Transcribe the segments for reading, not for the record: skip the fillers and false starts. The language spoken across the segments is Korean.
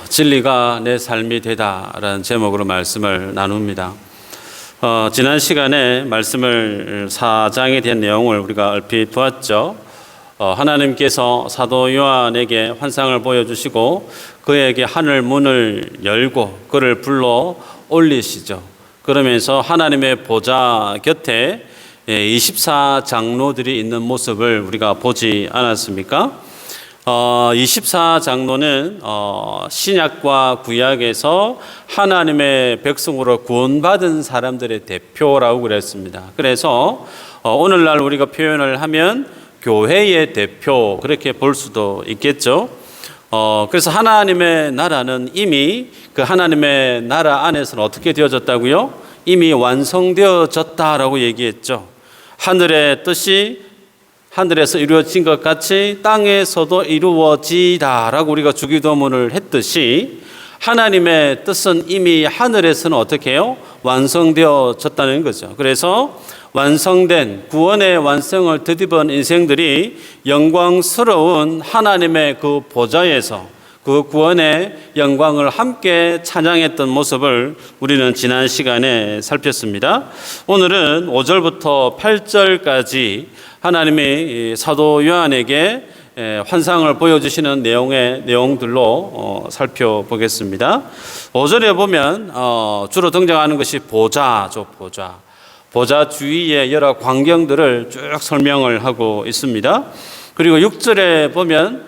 진리가 내 삶이 되다라는 제목으로 말씀을 나눕니다. 지난 시간에 말씀을 4장에 대한 내용을 우리가 얼핏 보았죠. 하나님께서 사도 요한에게 환상을 보여주시고 그에게 하늘 문을 열고 그를 불러 올리시죠. 그러면서 하나님의 보좌 곁에 24장로들이 있는 모습을 우리가 보지 않았습니까? 24장로는 신약과 구약에서 하나님의 백성으로 구원받은 사람들의 대표라고 그랬습니다. 그래서 오늘날 우리가 표현을 하면 교회의 대표, 그렇게 볼 수도 있겠죠. 그래서 하나님의 나라는 이미 그 하나님의 나라 안에서는 어떻게 되어졌다고요? 이미 완성되어졌다라고 얘기했죠. 하늘의 뜻이 하늘에서 이루어진 것 같이 땅에서도 이루어지다라고 우리가 주기도문을 했듯이 하나님의 뜻은 이미 하늘에서는 어떻게 해요? 완성되어졌다는 거죠. 그래서 완성된 구원의 완성을 덧입은 인생들이 영광스러운 하나님의 그 보좌에서 그 구원의 영광을 함께 찬양했던 모습을 우리는 지난 시간에 살폈습니다. 오늘은 5절부터 8절까지 하나님이 사도 요한에게 환상을 보여주시는 내용들로 살펴보겠습니다. 5절에 보면 주로 등장하는 것이 보좌죠. 보좌 주위의 여러 광경들을 쭉 설명을 하고 있습니다. 그리고 6절에 보면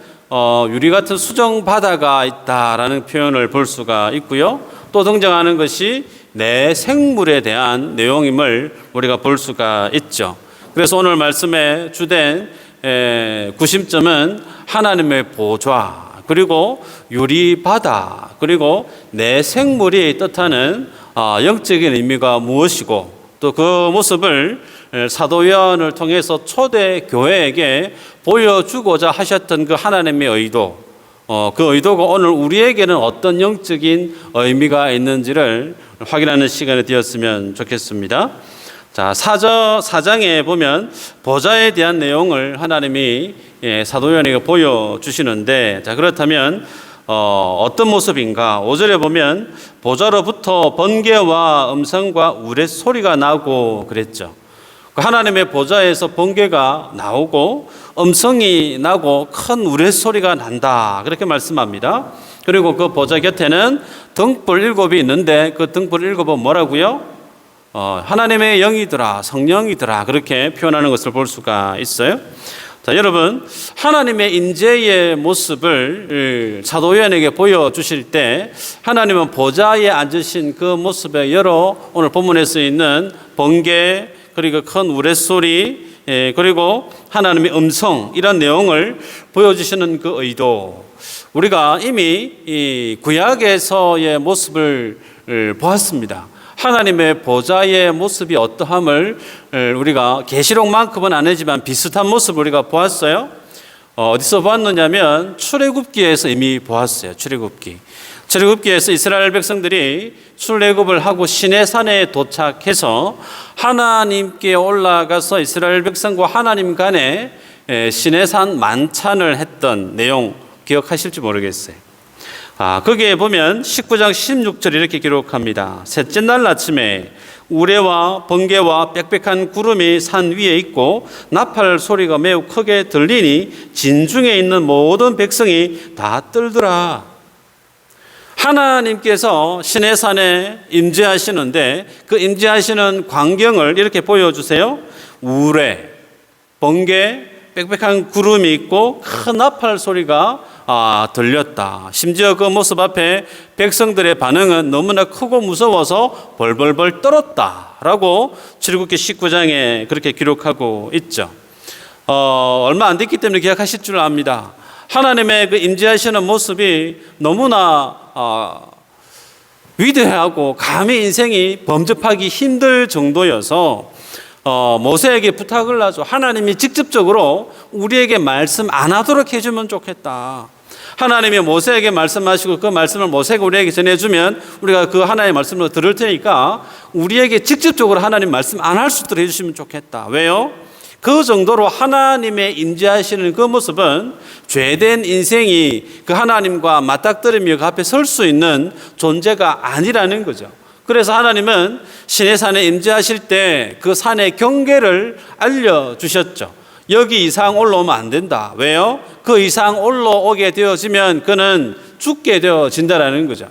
유리 같은 수정 바다가 있다라는 표현을 볼 수가 있고요. 또 등장하는 것이 내 생물에 대한 내용임을 우리가 볼 수가 있죠. 그래서 오늘 말씀의 주된 구심점은 하나님의 보좌, 그리고 유리 바다, 그리고 내 생물이 뜻하는 영적인 의미가 무엇이고 또 그 모습을 사도 요한을 통해서 초대 교회에게 보여주고자 하셨던 그 하나님의 의도, 그 의도가 오늘 우리에게는 어떤 영적인 의미가 있는지를 확인하는 시간이 되었으면 좋겠습니다. 자, 4장에 보면 보좌에 대한 내용을 하나님이 사도 요한에게 보여주시는데, 자, 그렇다면 어떤 모습인가? 5절에 보면 보좌로부터 번개와 음성과 우레소리가 나고 그랬죠. 하나님의 보좌에서 번개가 나오고 음성이 나고 큰 우레소리가 난다, 그렇게 말씀합니다. 그리고 그 보좌 곁에는 등불 7이 있는데 그 등불 7은 뭐라고요? 하나님의 영이더라, 성령이더라, 그렇게 표현하는 것을 볼 수가 있어요. 자, 여러분, 하나님의 임재의 모습을 사도 요한에게 보여주실 때 하나님은 보좌에 앉으신 그 모습의 여러 오늘 본문에 있는 번개, 그리고 큰 우레소리, 그리고 하나님의 음성, 이런 내용을 보여주시는 그 의도, 우리가 이미 이 구약에서의 모습을 보았습니다. 하나님의 보좌의 모습이 어떠함을 우리가 계시록만큼은 아니지만 비슷한 모습을 우리가 보았어요. 어디서 보았느냐면 출애굽기에서 이미 보았어요. 출애굽기에서 이스라엘 백성들이 출애굽을 하고 시내산에 도착해서 하나님께 올라가서 이스라엘 백성과 하나님 간에 시내산 만찬을 했던 내용 기억하실지 모르겠어요. 거기에 보면 19장 16절 이렇게 기록합니다. 셋째 날 아침에 우레와 번개와 빽빽한 구름이 산 위에 있고 나팔 소리가 매우 크게 들리니 진중에 있는 모든 백성이 다 떨더라. 하나님께서 시내산에 임재하시는데 그 임재하시는 광경을 이렇게 보여주세요. 우레, 번개, 빽빽한 구름이 있고 큰 나팔 소리가 들렸다. 심지어 그 모습 앞에 백성들의 반응은 너무나 크고 무서워서 벌벌벌 떨었다라고 출애굽기 19장에 그렇게 기록하고 있죠. 얼마 안 됐기 때문에 기억하실 줄 압니다. 하나님의 그 임재하시는 모습이 너무나 위대하고 감히 인생이 범접하기 힘들 정도여서 모세에게 부탁을 하죠. 하나님이 직접적으로 우리에게 말씀 안 하도록 해주면 좋겠다. 하나님이 모세에게 말씀하시고 그 말씀을 모세가 우리에게 전해주면 우리가 그 하나님의 말씀을 들을 테니까 우리에게 직접적으로 하나님 말씀 안 할 수 있도록 해주시면 좋겠다. 왜요? 그 정도로 하나님의 임재하시는 그 모습은 죄된 인생이 그 하나님과 맞닥뜨리며 그 앞에 설 수 있는 존재가 아니라는 거죠. 그래서 하나님은 시내산에 임재하실 때 그 산의 경계를 알려주셨죠. 여기 이상 올라오면 안 된다. 왜요? 그 이상 올라오게 되어지면 그는 죽게 되어진다라는 거죠.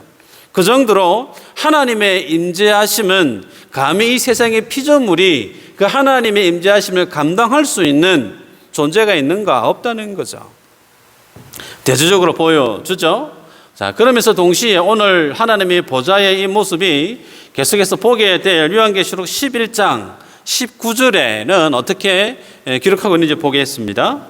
그 정도로 하나님의 임재하심은 감히 이 세상의 피조물이 그 하나님의 임재하심을 감당할 수 있는 존재가 있는가? 없다는 거죠. 대조적으로 보여주죠. 자, 그러면서 동시에 오늘 하나님의 보좌의 이 모습이 계속해서 보게 될 요한계시록 11장 19절에는 어떻게 기록하고 있는지 보겠습니다.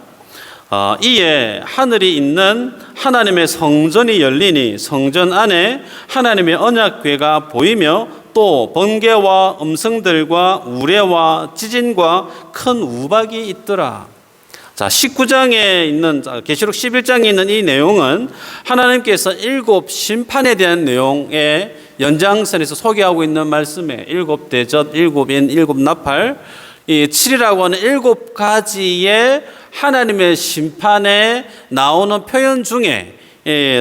이에 하늘이 있는 하나님의 성전이 열리니 성전 안에 하나님의 언약궤가 보이며 또 번개와 음성들과 우레와 지진과 큰 우박이 있더라. 자, 19장에 있는 계시록 11장에 있는 이 내용은 하나님께서 일곱 심판에 대한 내용의 연장선에서 소개하고 있는 말씀에 일곱 대접, 일곱 인, 일곱 나팔, 이 7이라고 하는 일곱 가지의 하나님의 심판에 나오는 표현 중에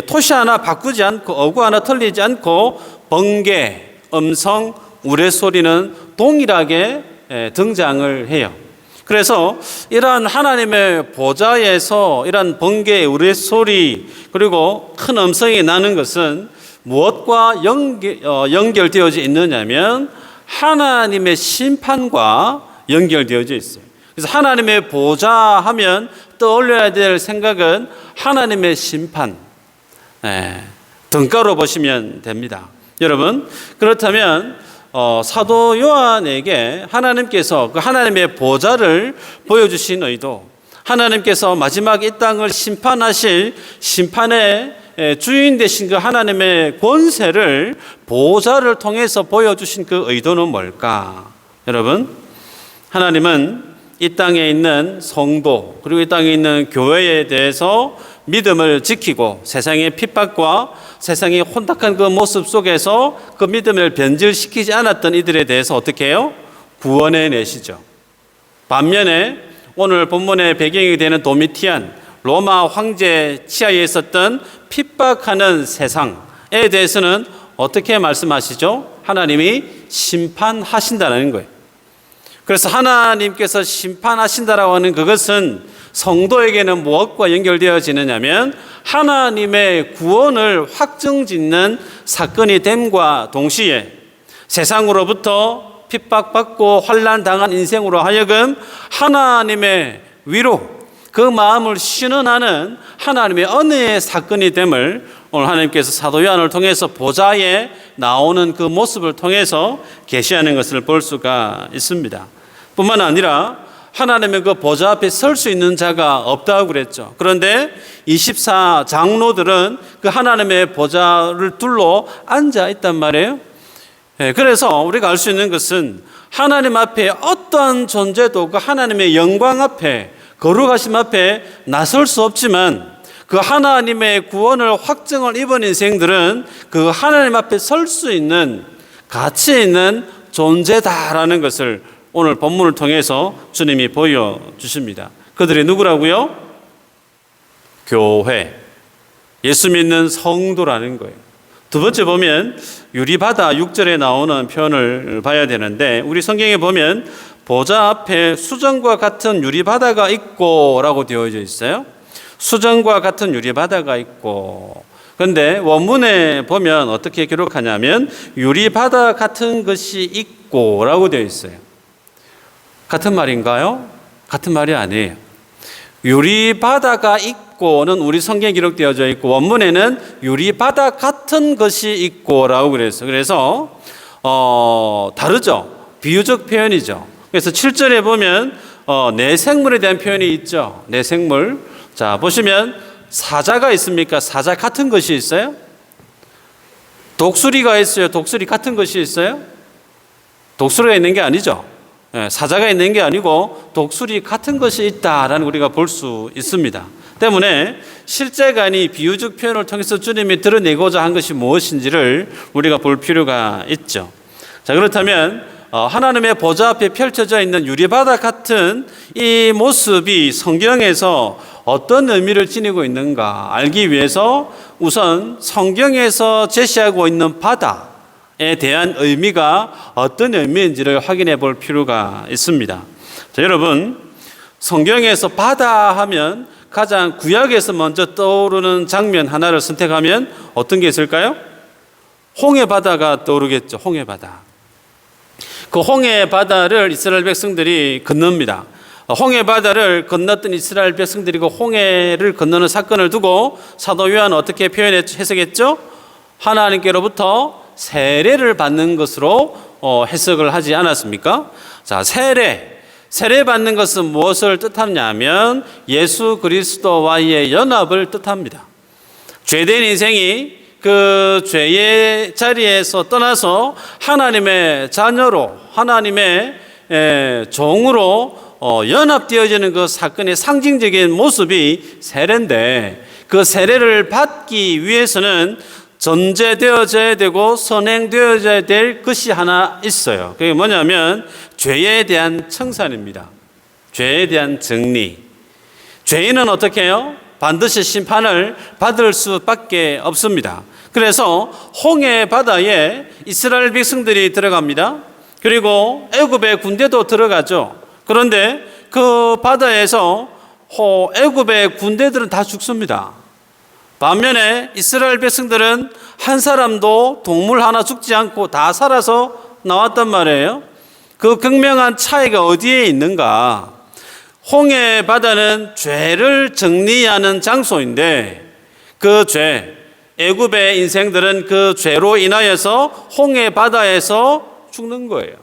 토시 하나 바꾸지 않고 어구 하나 틀리지 않고 번개, 음성, 우레소리는 동일하게 등장을 해요. 그래서 이러한 하나님의 보좌에서 이러한 번개, 우레소리 그리고 큰 음성이 나는 것은 무엇과 연결되어져 있느냐면 하나님의 심판과 연결되어져 있어요. 그래서 하나님의 보좌 하면 떠올려야 될 생각은 하나님의 심판, 등가로 보시면 됩니다. 여러분, 그렇다면 사도 요한에게 하나님께서 그 하나님의 보좌를 보여주신 의도, 하나님께서 마지막 이 땅을 심판하실 심판의 주인 되신 그 하나님의 권세를 보좌를 통해서 보여주신 그 의도는 뭘까? 여러분, 하나님은 이 땅에 있는 성도 그리고 이 땅에 있는 교회에 대해서 믿음을 지키고 세상의 핍박과 세상의 혼탁한 그 모습 속에서 그 믿음을 변질시키지 않았던 이들에 대해서 어떻게 해요? 구원해 내시죠. 반면에 오늘 본문의 배경이 되는 도미티안, 로마 황제 치하에 있었던 핍박하는 세상에 대해서는 어떻게 말씀하시죠? 하나님이 심판하신다는 거예요. 그래서 하나님께서 심판하신다라고 하는 그것은 성도에게는 무엇과 연결되어지느냐면 하나님의 구원을 확정짓는 사건이 됨과 동시에 세상으로부터 핍박받고 환난당한 인생으로 하여금 하나님의 위로 그 마음을 신원하는 하나님의 은혜의 사건이 됨을 오늘 하나님께서 사도 요한을 통해서 보좌에 나오는 그 모습을 통해서 계시하는 것을 볼 수가 있습니다. 뿐만 아니라 하나님의 그 보좌 앞에 설 수 있는 자가 없다고 그랬죠. 그런데 24 장로들은 그 하나님의 보좌를 둘러 앉아 있단 말이에요. 그래서 우리가 알 수 있는 것은 하나님 앞에 어떠한 존재도 그 하나님의 영광 앞에 거룩하심 앞에 나설 수 없지만 그 하나님의 구원을 확정을 입은 인생들은 그 하나님 앞에 설 수 있는 가치 있는 존재다라는 것을 오늘 본문을 통해서 주님이 보여주십니다. 그들이 누구라고요? 교회, 예수 믿는 성도라는 거예요. 두 번째 보면 유리바다 6절에 나오는 표현을 봐야 되는데 우리 성경에 보면 보좌 앞에 수정과 같은 유리바다가 있고 라고 되어져 있어요. 수정과 같은 유리바다가 있고, 그런데 원문에 보면 어떻게 기록하냐면 유리바다 같은 것이 있고 라고 되어 있어요. 같은 말인가요? 같은 말이 아니에요. 유리바다가 있고는 우리 성경에 기록되어져 있고 원문에는 유리바다 같은 것이 있고 라고 그랬어요. 그래서 다르죠. 비유적 표현이죠. 그래서 7절에 보면 내생물에 대한 표현이 있죠. 내생물. 자, 보시면 사자가 있습니까? 사자 같은 것이 있어요? 독수리가 있어요? 독수리 같은 것이 있어요? 독수리가 있는 게 아니죠. 사자가 있는 게 아니고 독수리 같은 것이 있다라는 우리가 볼 수 있습니다. 때문에 실제가 아닌 비유적 표현을 통해서 주님이 드러내고자 한 것이 무엇인지를 우리가 볼 필요가 있죠. 자, 그렇다면 하나님의 보좌 앞에 펼쳐져 있는 유리바다 같은 이 모습이 성경에서 어떤 의미를 지니고 있는가 알기 위해서 우선 성경에서 제시하고 있는 바다에 대한 의미가 어떤 의미인지를 확인해 볼 필요가 있습니다. 자, 여러분, 성경에서 바다 하면 가장 구약에서 먼저 떠오르는 장면 하나를 선택하면 어떤 게 있을까요? 홍해 바다가 떠오르겠죠. 홍해 바다. 그 홍해 바다를 이스라엘 백성들이 건넙니다. 홍해 바다를 건넜던 이스라엘 백성들이 그 홍해를 건너는 사건을 두고 사도 요한은 어떻게 해석했죠? 하나님께로부터 세례를 받는 것으로 해석을 하지 않았습니까? 자, 세례 받는 것은 무엇을 뜻하냐면 예수 그리스도와의 연합을 뜻합니다. 죄된 인생이 그 죄의 자리에서 떠나서 하나님의 자녀로, 하나님의 종으로 연합되어지는 그 사건의 상징적인 모습이 세례인데, 그 세례를 받기 위해서는 전제되어져야 되고 선행되어져야 될 것이 하나 있어요. 그게 뭐냐면 죄에 대한 청산입니다. 죄에 대한 정리. 죄인은 어떻게 해요? 반드시 심판을 받을 수밖에 없습니다. 그래서 홍해 바다에 이스라엘 백성들이 들어갑니다. 그리고 애굽의 군대도 들어가죠. 그런데 그 바다에서 애굽의 군대들은 다 죽습니다. 반면에 이스라엘 백성들은 한 사람도 동물 하나 죽지 않고 다 살아서 나왔단 말이에요. 그 극명한 차이가 어디에 있는가? 홍해 바다는 죄를 정리하는 장소인데, 그 죄, 애굽의 인생들은 그 죄로 인하여서 홍해 바다에서 죽는 거예요.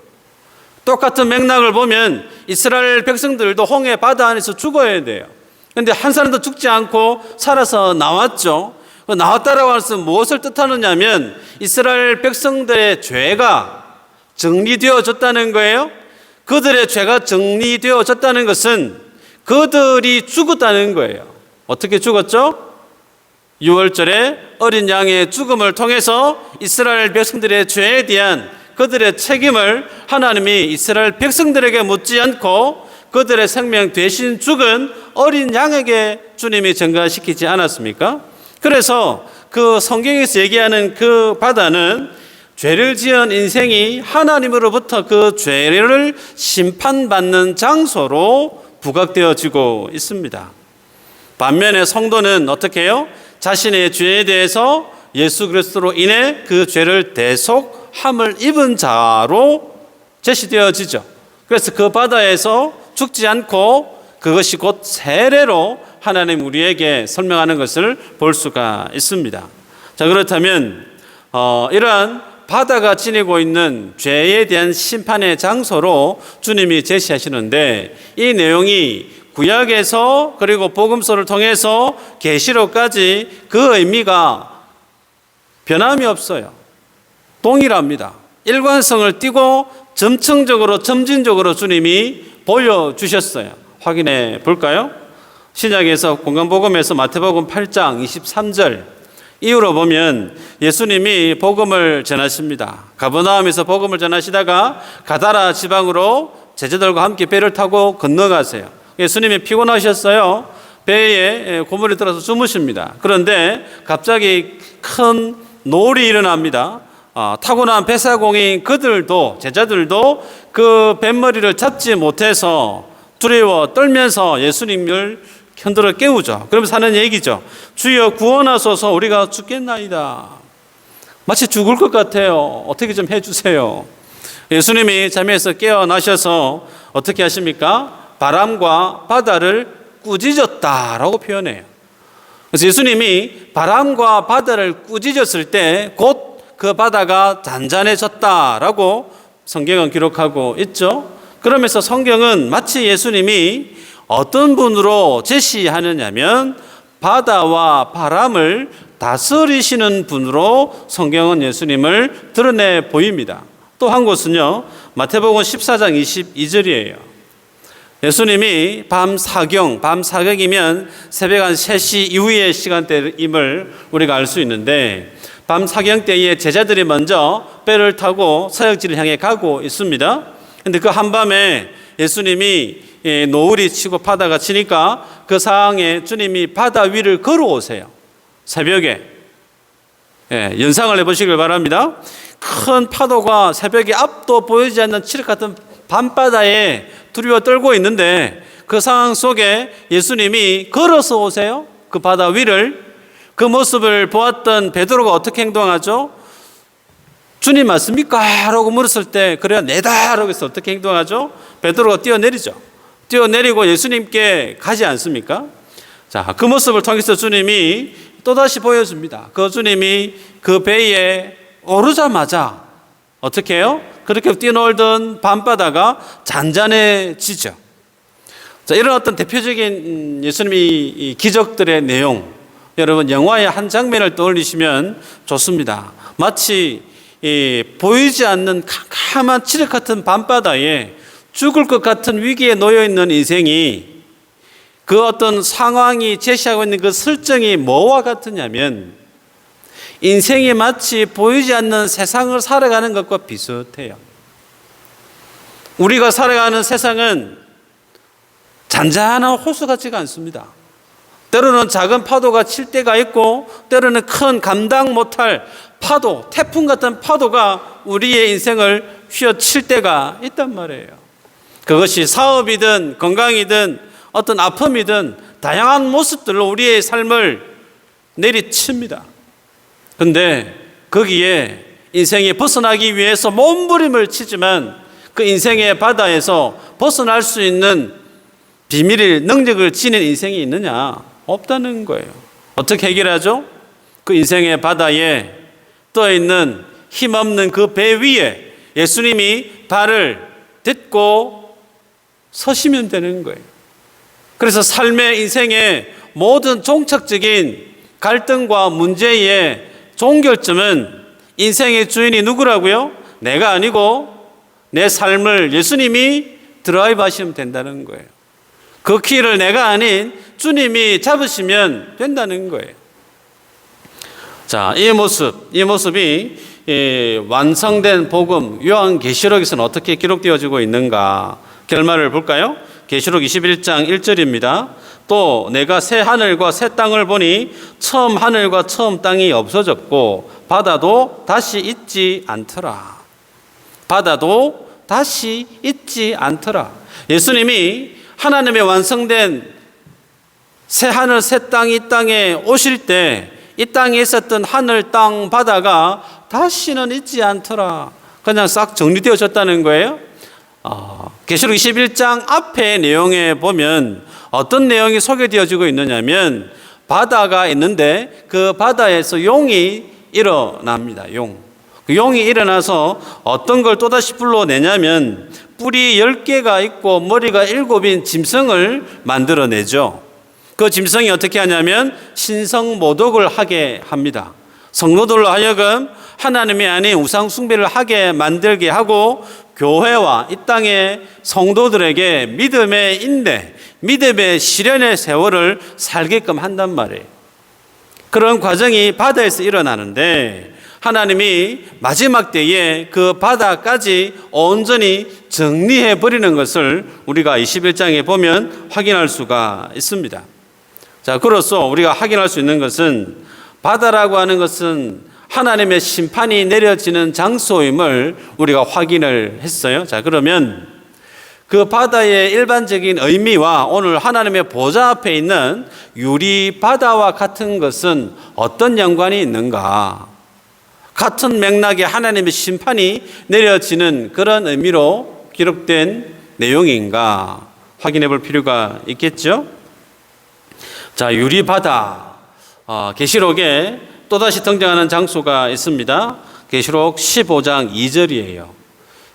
똑같은 맥락을 보면 이스라엘 백성들도 홍해 바다 안에서 죽어야 돼요. 그런데 한 사람도 죽지 않고 살아서 나왔죠. 나왔다라고 해서 무엇을 뜻하느냐면 이스라엘 백성들의 죄가 정리되어졌다는 거예요. 그들의 죄가 정리되어졌다는 것은 그들이 죽었다는 거예요. 어떻게 죽었죠? 6월절에 어린 양의 죽음을 통해서 이스라엘 백성들의 죄에 대한 그들의 책임을 하나님이 이스라엘 백성들에게 묻지 않고 그들의 생명 대신 죽은 어린 양에게 주님이 전가시키지 않았습니까? 그래서 그 성경에서 얘기하는 그 바다는 죄를 지은 인생이 하나님으로부터 그 죄를 심판받는 장소로 부각되어지고 있습니다. 반면에 성도는 어떻게 해요? 자신의 죄에 대해서 예수 그리스도로 인해 그 죄를 대속함을 입은 자로 제시되어지죠. 그래서 그 바다에서 죽지 않고 그것이 곧 세례로 하나님 우리에게 설명하는 것을 볼 수가 있습니다. 자, 그렇다면 이러한 바다가 지니고 있는 죄에 대한 심판의 장소로 주님이 제시하시는데, 이 내용이 구약에서 그리고 복음서를 통해서 계시록까지 그 의미가 변함이 없어요. 동일합니다. 일관성을 띠고 점층적으로 점진적으로 주님이 보여주셨어요. 확인해 볼까요? 신약에서 공간복음에서 마태복음 8장 23절 이후로 보면 예수님이 복음을 전하십니다. 가버나움에서 복음을 전하시다가 가다라 지방으로 제자들과 함께 배를 타고 건너가세요. 예수님이 피곤하셨어요. 배에 고물이 들어서 주무십니다. 그런데 갑자기 큰 노을이 일어납니다. 타고난 배사공인 그들도, 제자들도 그 뱃머리를 잡지 못해서 두려워 떨면서 예수님을 흔들어 깨우죠. 그러면서 하는 얘기죠. 주여 구원하소서, 우리가 죽겠나이다. 마치 죽을 것 같아요. 어떻게 좀 해주세요. 예수님이 잠에서 깨어나셔서 어떻게 하십니까? 바람과 바다를 꾸짖었다라고 표현해요. 그래서 예수님이 바람과 바다를 꾸짖었을 때 곧 그 바다가 잔잔해졌다라고 성경은 기록하고 있죠. 그러면서 성경은 마치 예수님이 어떤 분으로 제시하느냐면 바다와 바람을 다스리시는 분으로 성경은 예수님을 드러내 보입니다. 또 한 곳은요, 마태복음 14장 22절이에요. 예수님이 밤 사경이면 새벽 한 3시 이후의 시간대임을 우리가 알 수 있는데, 밤 사경 때에 제자들이 먼저 배를 타고 사역지를 향해 가고 있습니다. 근데 그 한밤에 예수님이 노을이 치고 바다가 치니까 그 상황에 주님이 바다 위를 걸어오세요. 새벽에. 연상을 해보시길 바랍니다. 큰 파도가 새벽에 앞도 보이지 않는 칠흑 같은 밤바다에 두려워 떨고 있는데 그 상황 속에 예수님이 걸어서 오세요. 그 바다 위를. 그 모습을 보았던 베드로가 어떻게 행동하죠? 주님 맞습니까? 라고 물었을 때 그래야 내다 라고 해서 어떻게 행동하죠? 베드로가 뛰어내리죠. 뛰어내리고 예수님께 가지 않습니까? 자, 그 모습을 통해서 주님이 또다시 보여줍니다. 그 주님이 그 배에 오르자마자 어떻게 해요? 그렇게 뛰어놀던 밤바다가 잔잔해지죠. 자, 이런 어떤 대표적인 예수님의 기적들의 내용, 여러분 영화의 한 장면을 떠올리시면 좋습니다. 마치 보이지 않는 캄캄한 칠흑 같은 밤바다에 죽을 것 같은 위기에 놓여 있는 인생이 그 어떤 상황이 제시하고 있는 그 설정이 뭐와 같으냐면 인생이 마치 보이지 않는 세상을 살아가는 것과 비슷해요. 우리가 살아가는 세상은 잔잔한 호수 같지가 않습니다. 때로는 작은 파도가 칠 때가 있고 때로는 큰 감당 못할 파도, 태풍 같은 파도가 우리의 인생을 휘어칠 때가 있단 말이에요. 그것이 사업이든 건강이든 어떤 아픔이든 다양한 모습들로 우리의 삶을 내리칩니다. 그런데 거기에 인생에 벗어나기 위해서 몸부림을 치지만 그 인생의 바다에서 벗어날 수 있는 비밀의 능력을 지닌 인생이 있느냐? 없다는 거예요. 어떻게 해결하죠? 그 인생의 바다에 떠있는 힘없는 그 배 위에 예수님이 발을 딛고 서시면 되는 거예요. 그래서 삶의 인생의 모든 종착적인 갈등과 문제의 종결점은 인생의 주인이 누구라고요? 내가 아니고 내 삶을 예수님이 드라이브 하시면 된다는 거예요. 그 키를 내가 아닌 주님이 잡으시면 된다는 거예요. 자, 이 모습이 완성된 복음 요한계시록에서는 어떻게 기록되어지고 있는가? 결말을 볼까요? 계시록 21장 1절입니다. 또 내가 새 하늘과 새 땅을 보니 처음 하늘과 처음 땅이 없어졌고 바다도 다시 있지 않더라. 바다도 다시 있지 않더라. 예수님이 하나님의 완성된 새 하늘 새 땅 이 땅에 오실 때 이 땅에 있었던 하늘 땅 바다가 다시는 있지 않더라. 그냥 싹 정리되어졌다는 거예요. 계시록 21장 앞에 내용에 보면 어떤 내용이 소개되어지고 있느냐면 바다가 있는데 그 바다에서 용이 일어납니다. 용. 그 용이 일어나서 어떤 걸 또다시 불러내냐면 뿔이 10개가 있고 머리가 7인 짐승을 만들어내죠. 그 짐승이 어떻게 하냐면 신성모독을 하게 합니다. 성도들로 하여금 하나님이 아닌 우상 숭배를 하게 만들게 하고 교회와 이 땅의 성도들에게 믿음의 인내, 믿음의 시련의 세월을 살게끔 한단 말이에요. 그런 과정이 바다에서 일어나는데 하나님이 마지막 때에 그 바다까지 온전히 정리해 버리는 것을 우리가 21장에 보면 확인할 수가 있습니다. 자, 그로써 우리가 확인할 수 있는 것은 바다라고 하는 것은 하나님의 심판이 내려지는 장소임을 우리가 확인을 했어요. 자, 그러면 그 바다의 일반적인 의미와 오늘 하나님의 보좌 앞에 있는 유리 바다와 같은 것은 어떤 연관이 있는가? 같은 맥락에 하나님의 심판이 내려지는 그런 의미로 기록된 내용인가 확인해 볼 필요가 있겠죠? 자, 유리 바다. 계시록에 또다시 등장하는 장소가 있습니다. 계시록 15장 2절이에요.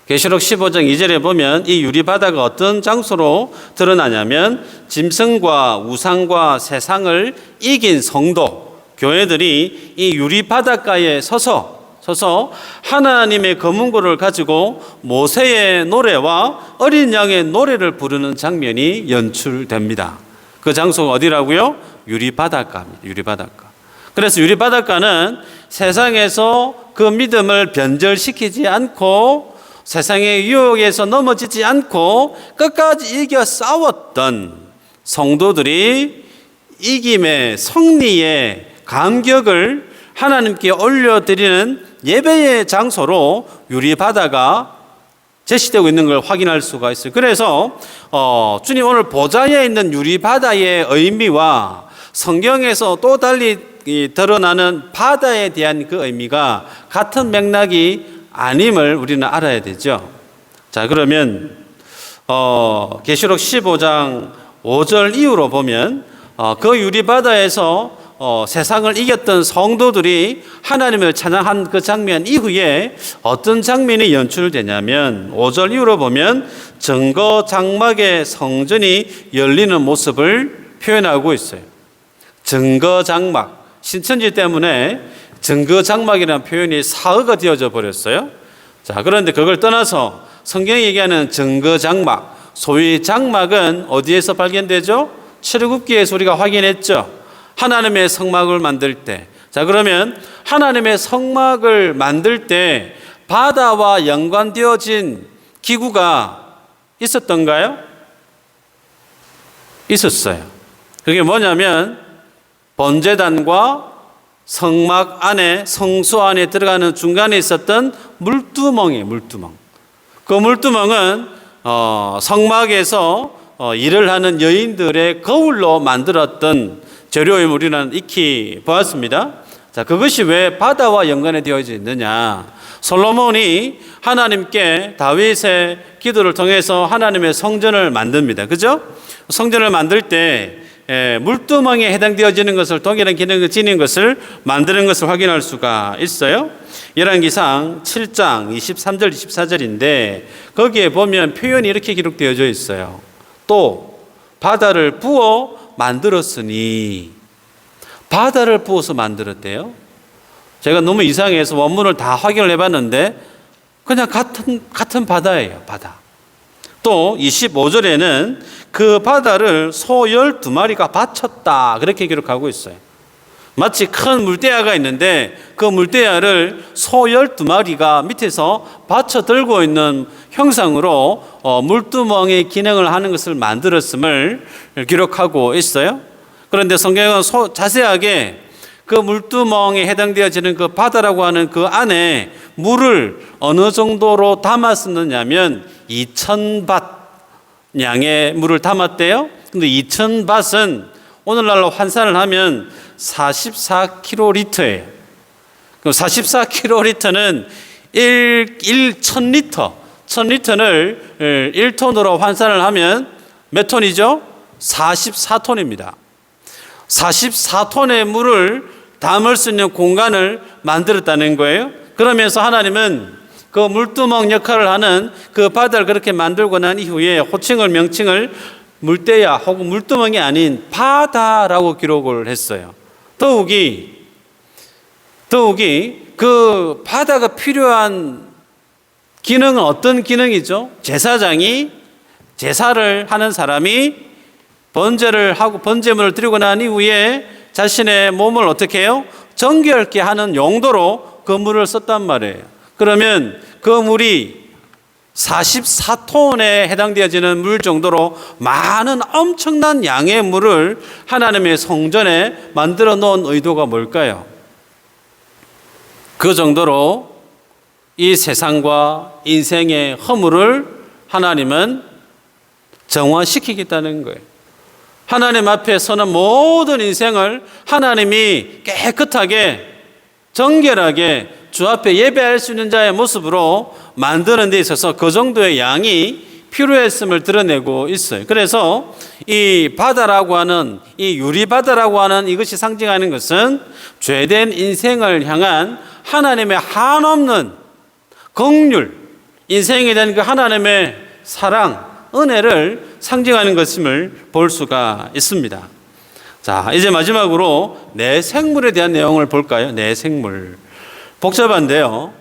계시록 15장 2절에 보면 이 유리바다가 어떤 장소로 드러나냐면 짐승과 우상과 세상을 이긴 성도, 교회들이 이 유리바닷가에 서서 하나님의 검은고를 가지고 모세의 노래와 어린 양의 노래를 부르는 장면이 연출됩니다. 그 장소가 어디라고요? 유리바닷가입니다. 유리바닷가. 그래서 유리바닷가는 세상에서 그 믿음을 변절시키지 않고 세상의 유혹에서 넘어지지 않고 끝까지 이겨 싸웠던 성도들이 이김의 승리의 감격을 하나님께 올려드리는 예배의 장소로 유리바다가 제시되고 있는 걸 확인할 수가 있어요. 그래서 주님 오늘 보좌에 있는 유리바다의 의미와 성경에서 또 달리 드러나는 바다에 대한 그 의미가 같은 맥락이 아님을 우리는 알아야 되죠. 자, 그러면 계시록 15장 5절 이후로 보면 그 유리바다에서 세상을 이겼던 성도들이 하나님을 찬양한 그 장면 이후에 어떤 장면이 연출되냐면 5절 이후로 보면 증거 장막의 성전이 열리는 모습을 표현하고 있어요. 증거 장막, 신천지 때문에 증거 장막이라는 표현이 사어가 되어져 버렸어요. 자, 그런데 그걸 떠나서 성경이 얘기하는 증거 장막, 소위 장막은 어디에서 발견되죠? 출애굽기에서 우리가 확인했죠. 하나님의 성막을 만들 때. 자, 그러면 하나님의 성막을 만들 때 바다와 연관되어진 기구가 있었던가요? 있었어요. 그게 뭐냐면 번제단과 성막 안에, 성소 안에 들어가는 중간에 있었던 물두멍이에요. 물두멍. 그 물두멍은 성막에서 일을 하는 여인들의 거울로 만들었던 재료임을 우리는 익히 보았습니다. 자, 그것이 왜 바다와 연관이 되어져 있느냐? 솔로몬이 하나님께 다윗의 기도를 통해서 하나님의 성전을 만듭니다. 그죠? 성전을 만들 때 물두멍에 해당되어지는 것을 동일한 기능을 지닌 것을 만드는 것을 확인할 수가 있어요. 열왕기상 7장 23절 24절인데 거기에 보면 표현이 이렇게 기록되어져 있어요. 또 바다를 부어 만들었으니. 바다를 부어서 만들었대요. 제가 너무 이상해서 원문을 다 확인을 해봤는데 그냥 같은 바다예요. 바다. 또 25절에는 그 바다를 소 12마리가 바쳤다, 그렇게 기록하고 있어요. 마치 큰 물대야가 있는데 그 물대야를 소 12마리가 밑에서 받쳐 들고 있는 형상으로 물두멍의 기능을 하는 것을 만들었음을 기록하고 있어요. 그런데 성경은 자세하게 그 물두멍에 해당되어지는 그 바다라고 하는 그 안에 물을 어느 정도로 담았었느냐면 2000밭 양의 물을 담았대요. 근데 2000밭은 오늘날로 환산을 하면 44kg예요. 그럼 44kg는 1000리터, 1000리터를 1톤으로 환산을 하면 몇 톤이죠? 44톤입니다. 44톤의 물을 담을 수 있는 공간을 만들었다는 거예요. 그러면서 하나님은 그 물두멍 역할을 하는 그 바다를 그렇게 만들고 난 이후에 호칭을 명칭을 물대야 혹은 물두멍이 아닌 바다라고 기록을 했어요. 더욱이 그 바다가 필요한 기능은 어떤 기능이죠? 제사장이 제사를 하는 사람이 번제를 하고 번제물을 드리고 난 이후에 자신의 몸을 어떻게 해요? 정결케 하는 용도로 그 물을 썼단 말이에요. 그러면 그 물이 44톤에 해당되어지는 물 정도로 많은 엄청난 양의 물을 하나님의 성전에 만들어 놓은 의도가 뭘까요? 그 정도로 이 세상과 인생의 허물을 하나님은 정화시키겠다는 거예요. 하나님 앞에 서는 모든 인생을 하나님이 깨끗하게 정결하게 주 앞에 예배할 수 있는 자의 모습으로 만드는 데 있어서 그 정도의 양이 필요했음을 드러내고 있어요. 그래서 이 바다라고 하는, 이 유리바다라고 하는 이것이 상징하는 것은 죄된 인생을 향한 하나님의 한없는 긍휼, 인생에 대한 그 하나님의 사랑, 은혜를 상징하는 것임을 볼 수가 있습니다. 자, 이제 마지막으로 내 생물에 대한 내용을 볼까요? 내 생물. 복잡한데요.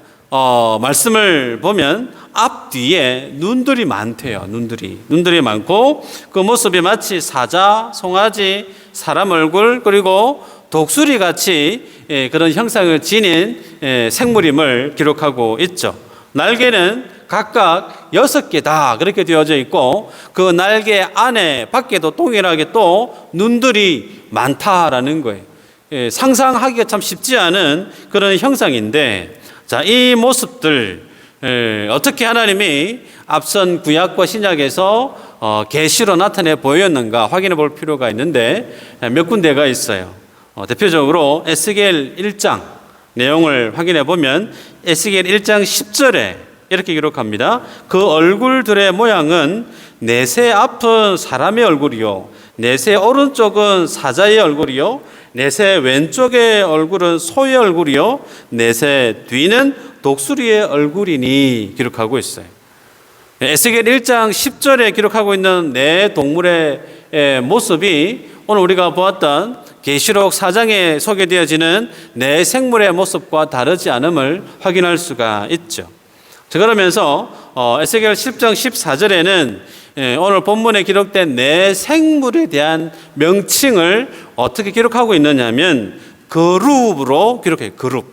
말씀을 보면 앞뒤에 눈들이 많대요. 눈들이 많고 그 모습이 마치 사자, 송아지, 사람 얼굴 그리고 독수리 같이 그런 형상을 지닌 생물임을 기록하고 있죠. 날개는 각각 6개다 그렇게 되어져 있고 그 날개 안에 밖에도 동일하게 또 눈들이 많다라는 거예요. 상상하기가 참 쉽지 않은 그런 형상인데, 자, 이 모습들 어떻게 하나님이 앞선 구약과 신약에서 계시로 나타내 보였는가 확인해 볼 필요가 있는데 몇 군데가 있어요. 대표적으로 에스겔 1장 내용을 확인해 보면 에스겔 1장 10절에 이렇게 기록합니다. 그 얼굴들의 모양은 내세 앞은 사람의 얼굴이요, 내세 오른쪽은 사자의 얼굴이요, 내세 왼쪽의 얼굴은 소의 얼굴이요, 내세 뒤는 독수리의 얼굴이니 기록하고 있어요. 에스겔 1장 10절에 기록하고 있는 네 동물의 모습이 오늘 우리가 보았던 계시록 4장에 소개되어지는 네 생물의 모습과 다르지 않음을 확인할 수가 있죠. 자, 그러면서 에스겔 10장 14절에는 오늘 본문에 기록된 네 생물에 대한 명칭을 어떻게 기록하고 있느냐면 그룹으로 기록해요. 그룹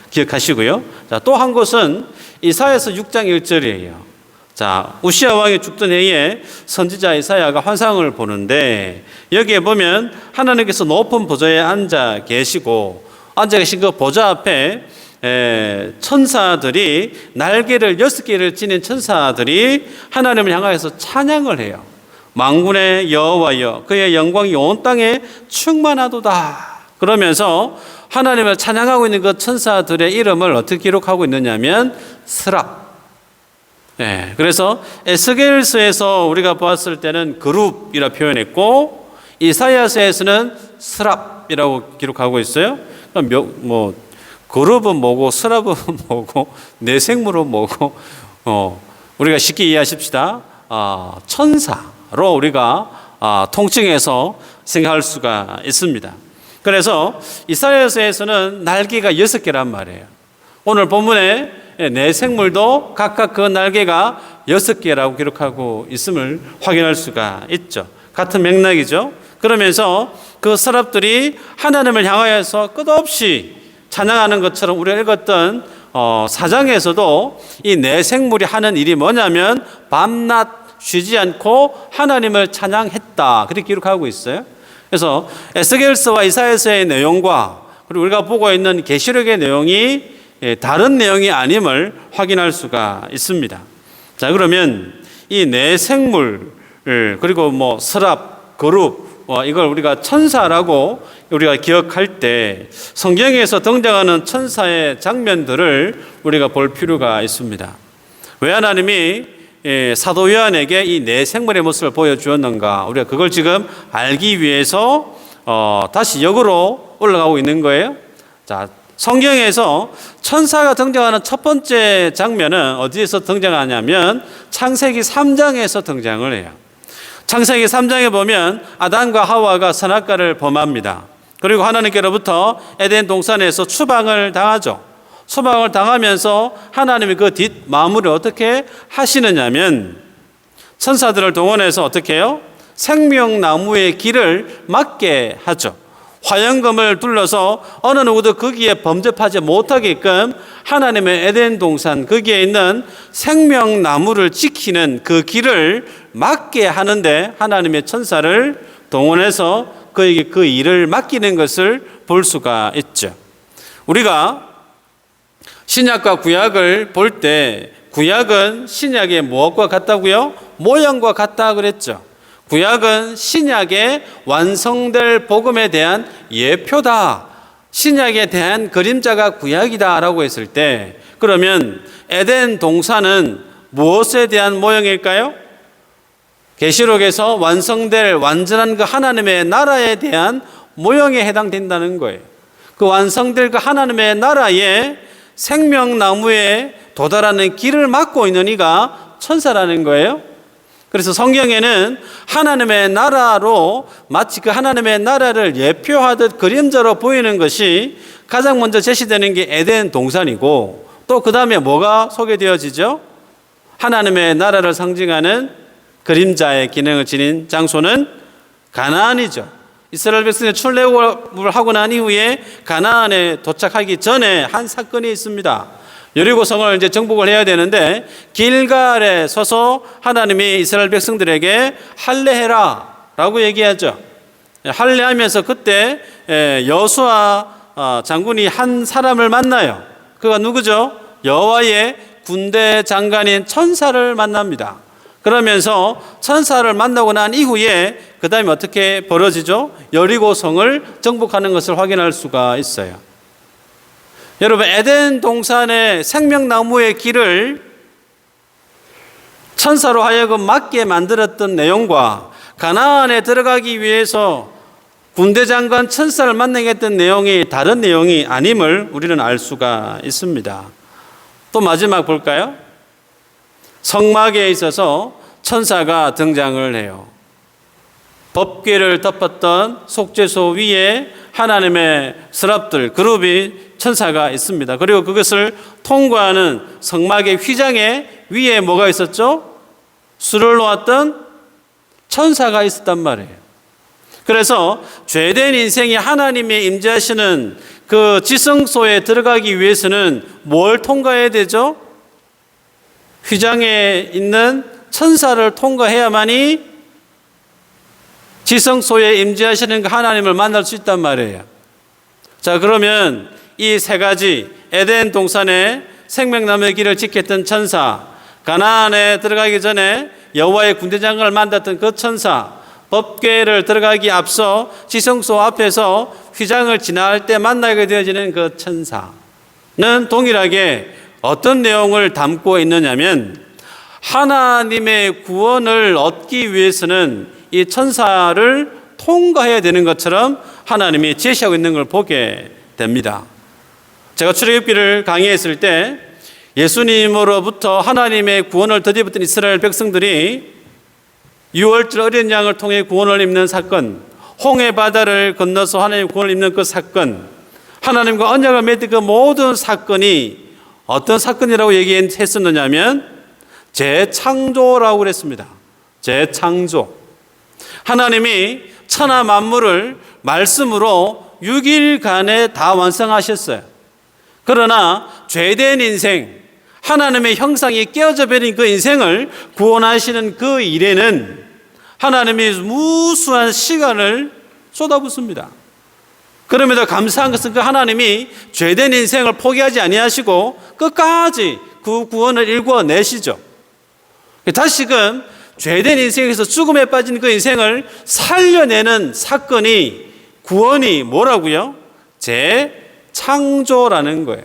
기억하시고요. 자, 또 한 곳은 이사야서 6장 1절이에요. 자, 우시야 왕이 죽던 해에 선지자 이사야가 환상을 보는데 여기에 보면 하나님께서 높은 보좌에 앉아 계시고 앉아 계신 그 보좌 앞에 천사들이 날개를 6개를 지닌 천사들이 하나님을 향하여서 찬양을 해요. 만군의 여호와여 그의 영광이 온 땅에 충만하도다 그러면서 하나님을 찬양하고 있는 그 천사들의 이름을 어떻게 기록하고 있느냐면 스랍. 그래서 에스겔서에서 우리가 보았을 때는 그룹이라 표현했고 이사야서에서는 스랍이라고 기록하고 있어요. 그럼 그룹은 뭐고 스랍은 뭐고 내 생물은 뭐고 우리가 쉽게 이해하십시다. 천사로 우리가 통칭해서 생각할 수가 있습니다. 그래서 이사야서에서는 날개가 6개란 말이에요. 오늘 본문에 네 생물도 각각 그 날개가 6개라고 기록하고 있음을 확인할 수가 있죠. 같은 맥락이죠. 그러면서 그 서랍들이 하나님을 향하여서 끝없이 찬양하는 것처럼 우리가 읽었던 4장에서도 이 네 생물이 하는 일이 뭐냐면 밤낮 쉬지 않고 하나님을 찬양했다 그렇게 기록하고 있어요. 그래서 에스겔서와 이사야서의 내용과 그리고 우리가 보고 있는 계시록의 내용이 다른 내용이 아님을 확인할 수가 있습니다. 자, 그러면 이 네 생물 그리고 서랍, 그룹 이걸 우리가 천사라고 우리가 기억할 때 성경에서 등장하는 천사의 장면들을 우리가 볼 필요가 있습니다. 왜 하나님이 사도 요한에게 이 네 생물의 모습을 보여주었는가? 우리가 그걸 지금 알기 위해서 다시 역으로 올라가고 있는 거예요. 자, 성경에서 천사가 등장하는 첫 번째 장면은 어디에서 등장하냐면 창세기 3장에서 등장을 해요. 창세기 3장에 보면 아담과 하와가 선악과를 범합니다. 그리고 하나님께로부터 에덴 동산에서 추방을 당하죠. 추방을 당하면서 하나님이 그 뒷마무리를 어떻게 하시느냐면 천사들을 동원해서 어떻게 해요? 생명나무의 길을 막게 하죠. 화영금을 둘러서 어느 누구도 거기에 범접하지 못하게끔 하나님의 에덴 동산 거기에 있는 생명나무를 지키는 그 길을 막게 하는데 하나님의 천사를 동원해서 그에게 그 일을 맡기는 것을 볼 수가 있죠. 우리가 신약과 구약을 볼 때 구약은 신약의 무엇과 같다고요? 모양과 같다 그랬죠. 구약은 신약의 완성될 복음에 대한 예표다. 신약에 대한 그림자가 구약이다라고 했을 때 그러면 에덴 동산은 무엇에 대한 모형일까요? 계시록에서 완성될 완전한 그 하나님의 나라에 대한 모형에 해당된다는 거예요. 그 완성될 그 하나님의 나라에 생명나무에 도달하는 길을 막고 있는 이가 천사라는 거예요. 그래서 성경에는 하나님의 나라로 마치 그 하나님의 나라를 예표하듯 그림자로 보이는 것이 가장 먼저 제시되는 게 에덴 동산이고 또 그 다음에 뭐가 소개되어지죠? 하나님의 나라를 상징하는 그림자의 기능을 지닌 장소는 가나안이죠. 이스라엘 백성이 출애굽을 하고 난 이후에 가나안에 도착하기 전에 한 사건이 있습니다. 여리고성을 이제 정복을 해야 되는데 길갈에 서서 하나님이 이스라엘 백성들에게 할례해라라고 얘기하죠. 할례하면서 그때 여호수아 장군이 한 사람을 만나요. 그가 누구죠? 여호와의 군대 장관인 천사를 만납니다. 그러면서 천사를 만나고 난 이후에 그 다음에 어떻게 벌어지죠? 여리고성을 정복하는 것을 확인할 수가 있어요. 여러분, 에덴 동산의 생명나무의 길을 천사로 하여금 막게 만들었던 내용과 가나안에 들어가기 위해서 군대장관 천사를 만나게 했던 내용이 다른 내용이 아님을 우리는 알 수가 있습니다. 또 마지막 볼까요? 성막에 있어서 천사가 등장을 해요. 법궤를 덮었던 속죄소 위에 하나님의 스랍들, 그룹이 천사가 있습니다. 그리고 그것을 통과하는 성막의 휘장에 위에 뭐가 있었죠? 술을 놓았던 천사가 있었단 말이에요. 그래서 죄된 인생이 하나님의 임재하시는 그 지성소에 들어가기 위해서는 뭘 통과해야 되죠? 휘장에 있는 천사를 통과해야만이 지성소에 임재하시는 그 하나님을 만날 수 있단 말이에요. 자, 그러면 이 세 가지, 에덴 동산에 생명나무의 길을 지켰던 천사, 가나안에 들어가기 전에 여호와의 군대장관을 만났던 그 천사, 법궤를 들어가기 앞서 지성소 앞에서 휘장을 지나갈 때 만나게 되어지는 그 천사는 동일하게 어떤 내용을 담고 있느냐면 하나님의 구원을 얻기 위해서는 이 천사를 통과해야 되는 것처럼 하나님이 제시하고 있는 걸 보게 됩니다. 제가 출애굽기를 강의했을 때 예수님으로부터 하나님의 구원을 드디어받은 이스라엘 백성들이 유월절 어린 양을 통해 구원을 입는 사건, 홍해 바다를 건너서 하나님의 구원을 입는 그 사건, 하나님과 언약을 맺은 그 모든 사건이 어떤 사건이라고 얘기했었느냐면 재창조라고 그랬습니다. 재창조. 하나님이 천하 만물을 말씀으로 6일간에 다 완성하셨어요. 그러나 죄된 인생, 하나님의 형상이 깨어져 버린 그 인생을 구원하시는 그 일에는 하나님이 무수한 시간을 쏟아붓습니다. 그럼에도 감사한 것은 그 하나님이 죄된 인생을 포기하지 아니하시고 끝까지 그 구원을 일궈내시죠. 다시금 죄된 인생에서 죽음에 빠진 그 인생을 살려내는 사건이, 구원이 뭐라고요? 재창조라는 거예요.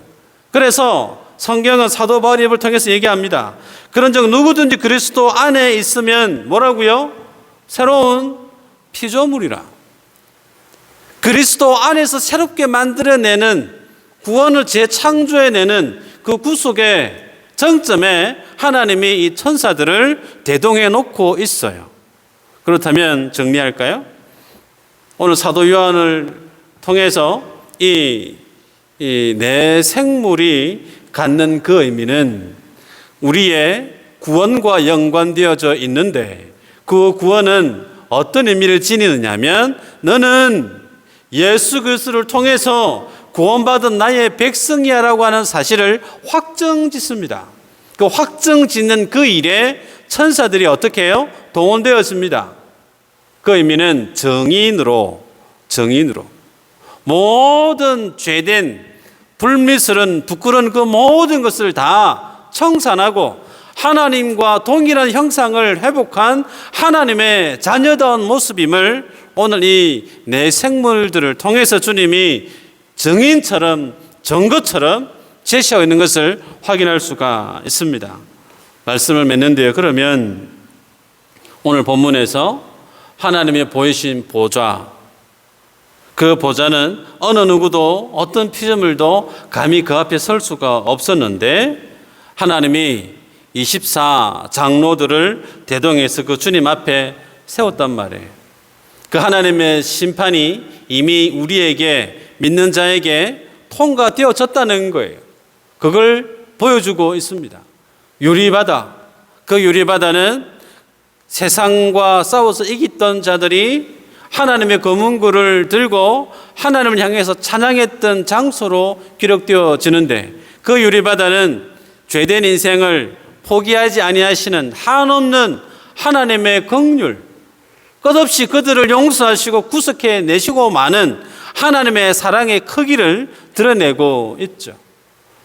그래서 성경은 사도 바울의 입을 통해서 얘기합니다. 그런즉 누구든지 그리스도 안에 있으면 뭐라고요? 새로운 피조물이라. 그리스도 안에서 새롭게 만들어내는, 구원을 재창조해내는 그 구속의 정점에 하나님이 이 천사들을 대동해 놓고 있어요. 그렇다면 정리할까요? 오늘 사도 요한을 통해서 이 내 생물이 갖는 그 의미는 우리의 구원과 연관되어져 있는데, 그 구원은 어떤 의미를 지니느냐면 너는 예수 그리스도를 통해서 구원받은 나의 백성이야라고 하는 사실을 확정짓습니다. 그 확정짓는 그 일에 천사들이 어떻게 해요? 동원되었습니다. 그 의미는 정인으로 모든 죄된 불미스런 부끄러운 그 모든 것을 다 청산하고 하나님과 동일한 형상을 회복한 하나님의 자녀다운 모습임을 오늘 이 내 생물들을 통해서 주님이 정인처럼, 증거처럼 제시하고 있는 것을 확인할 수가 있습니다. 말씀을 맺는데요. 그러면 오늘 본문에서 하나님의 보이신 보좌, 그 보좌는 어느 누구도 어떤 피조물도 감히 그 앞에 설 수가 없었는데 하나님이 24 장로들을 대동해서 그 주님 앞에 세웠단 말이에요. 그 하나님의 심판이 이미 우리에게, 믿는 자에게 통과되어졌다는 거예요. 그걸 보여주고 있습니다. 유리바다, 그 유리바다는 세상과 싸워서 이겼던 자들이 하나님의 검은굴을 들고 하나님을 향해서 찬양했던 장소로 기록되어지는데, 그 유리바다는 죄된 인생을 포기하지 아니하시는 한없는 하나님의 긍휼, 끝없이 그들을 용서하시고 구속해 내시고 마는 하나님의 사랑의 크기를 드러내고 있죠.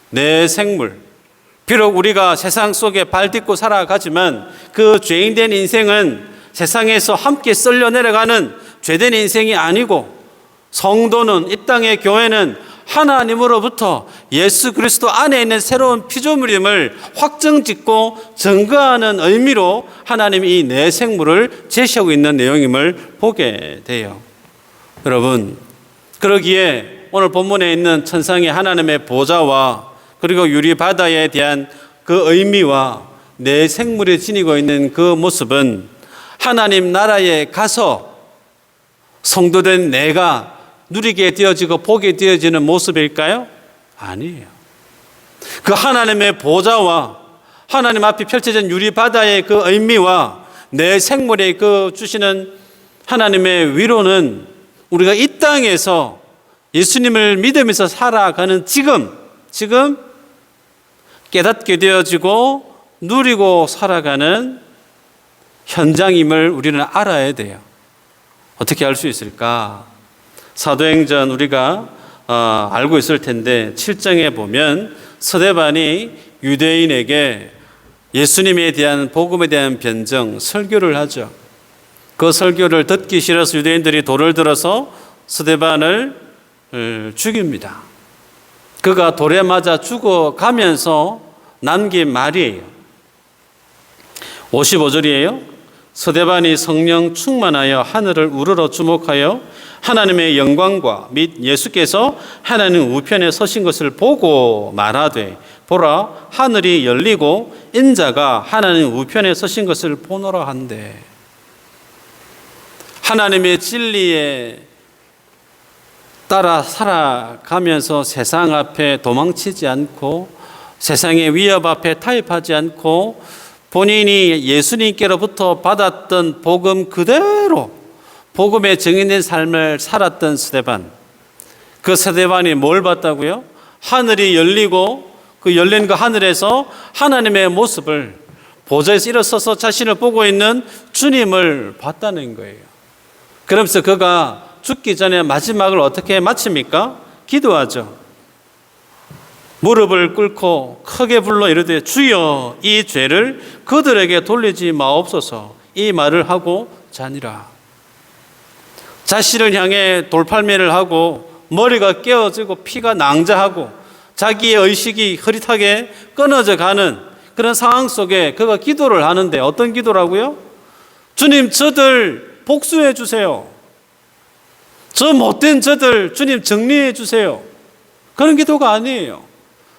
내 생물, 비록 우리가 세상 속에 발딛고 살아가지만 그 죄인된 인생은 세상에서 함께 썰려 내려가는 죄된 인생이 아니고, 성도는, 이 땅의 교회는 하나님으로부터 예수 그리스도 안에 있는 새로운 피조물임을 확정짓고 증거하는 의미로 하나님이 이 내 생물을 제시하고 있는 내용임을 보게 돼요. 여러분, 그러기에 오늘 본문에 있는 천상의 하나님의 보좌와 그리고 유리바다에 대한 그 의미와 내 생물이 지니고 있는 그 모습은 하나님 나라에 가서 성도된 내가 누리게 되어지고 보게 되어지는 모습일까요? 아니에요. 그 하나님의 보좌와 하나님 앞에 펼쳐진 유리바다의 그 의미와 내 생물에 그 주시는 하나님의 위로는 우리가 이 땅에서 예수님을 믿으면서 살아가는 지금 깨닫게 되어지고 누리고 살아가는 현장임을 우리는 알아야 돼요. 어떻게 알 수 있을까? 사도행전 우리가 알고 있을 텐데 7장에 보면 스데반이 유대인에게 예수님에 대한 복음에 대한 변정, 설교를 하죠. 그 설교를 듣기 싫어서 유대인들이 돌을 들어서 스데반을 죽입니다. 그가 돌에 맞아 죽어가면서 남긴 말이에요. 55절이에요. 스데반이 성령 충만하여 하늘을 우러러 주목하여 하나님의 영광과 및 예수께서 하나님 우편에 서신 것을 보고 말하되, 보라, 하늘이 열리고 인자가 하나님 우편에 서신 것을 보노라 한대. 하나님의 진리에 따라 살아가면서 세상 앞에 도망치지 않고 세상의 위협 앞에 타협하지 않고 본인이 예수님께로부터 받았던 복음 그대로 복음에 정인된 삶을 살았던 스데반, 그 스데반이 뭘 봤다고요? 하늘이 열리고 그 열린 그 하늘에서 하나님의 모습을, 보좌에서 일어서서 자신을 보고 있는 주님을 봤다는 거예요. 그러면서 그가 죽기 전에 마지막을 어떻게 마칩니까? 기도하죠. 무릎을 꿇고 크게 불러 이르되, 주여, 이 죄를 그들에게 돌리지 마옵소서. 이 말을 하고 자니라. 자신을 향해 돌팔매를 하고 머리가 깨어지고 피가 낭자하고 자기의 의식이 흐릿하게 끊어져 가는 그런 상황 속에 그가 기도를 하는데, 어떤 기도라고요? 주님, 저들 복수해 주세요. 저 못된 저들 주님 정리해 주세요. 그런 기도가 아니에요.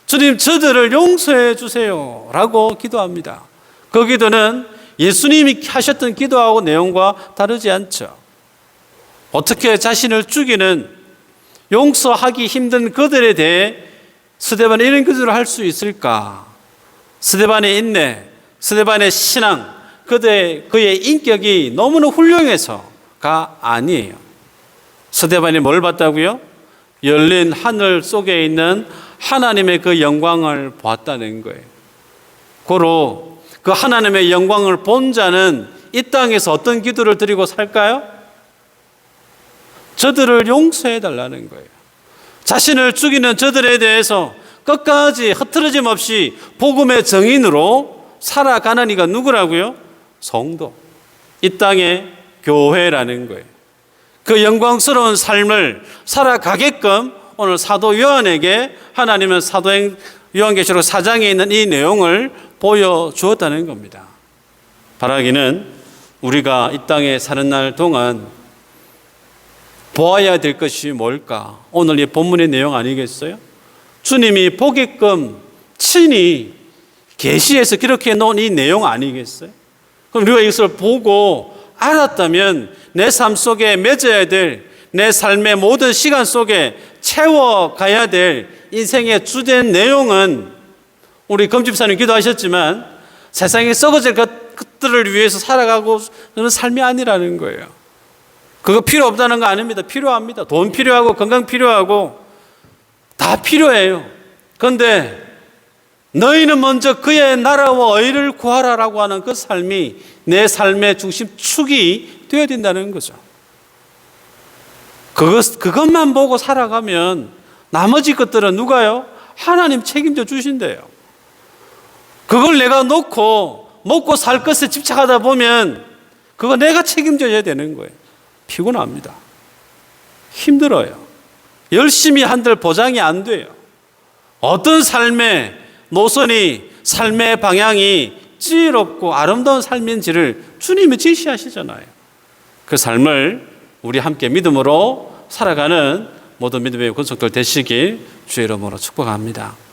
주님, 저들을 용서해 주세요 라고 기도합니다. 그 기도는 예수님이 하셨던 기도하고 내용과 다르지 않죠. 어떻게 자신을 죽이는, 용서하기 힘든 그들에 대해 스데반이 이런 기도를 할 수 있을까? 스데반의 인내, 스데반의 신앙, 그의 인격이 너무나 훌륭해서가 아니에요. 스데반이 뭘 봤다고요? 열린 하늘 속에 있는 하나님의 그 영광을 보았다는 거예요. 고로 그 하나님의 영광을 본 자는 이 땅에서 어떤 기도를 드리고 살까요? 저들을 용서해 달라는 거예요. 자신을 죽이는 저들에 대해서 끝까지 흐트러짐 없이 복음의 정인으로 살아가는 이가 누구라고요? 성도, 이 땅의 교회라는 거예요. 그 영광스러운 삶을 살아가게끔 오늘 사도 요한에게 하나님은 요한계시록 4장에 있는 이 내용을 보여주었다는 겁니다. 바라기는 우리가 이 땅에 사는 날 동안 보아야 될 것이 뭘까? 오늘 이 본문의 내용 아니겠어요? 주님이 보게끔 친히 계시해서 기록해 놓은 이 내용 아니겠어요? 그럼 우리가 이것을 보고 알았다면 내 삶 속에 맺어야 될, 내 삶의 모든 시간 속에 채워가야 될 인생의 주된 내용은, 우리 검집사님 기도하셨지만 세상에 썩어질 것들을 위해서 살아가고 그런 삶이 아니라는 거예요. 그거 필요 없다는 거 아닙니다. 필요합니다. 돈 필요하고 건강 필요하고 다 필요해요. 그런데 너희는 먼저 그의 나라와 의를 구하라라고 하는 그 삶이 내 삶의 중심축이 되어야 된다는 거죠. 그것만 보고 살아가면 나머지 것들은 누가요? 하나님 책임져 주신대요. 그걸 내가 놓고 먹고 살 것에 집착하다 보면 그거 내가 책임져야 되는 거예요. 피곤합니다. 힘들어요. 열심히 한들 보장이 안 돼요. 어떤 삶의 노선이, 삶의 방향이 지혜롭고 아름다운 삶인지를 주님이 제시하시잖아요. 그 삶을 우리 함께 믿음으로 살아가는 모든 믿음의 권속들 되시길 주의 이름으로 축복합니다.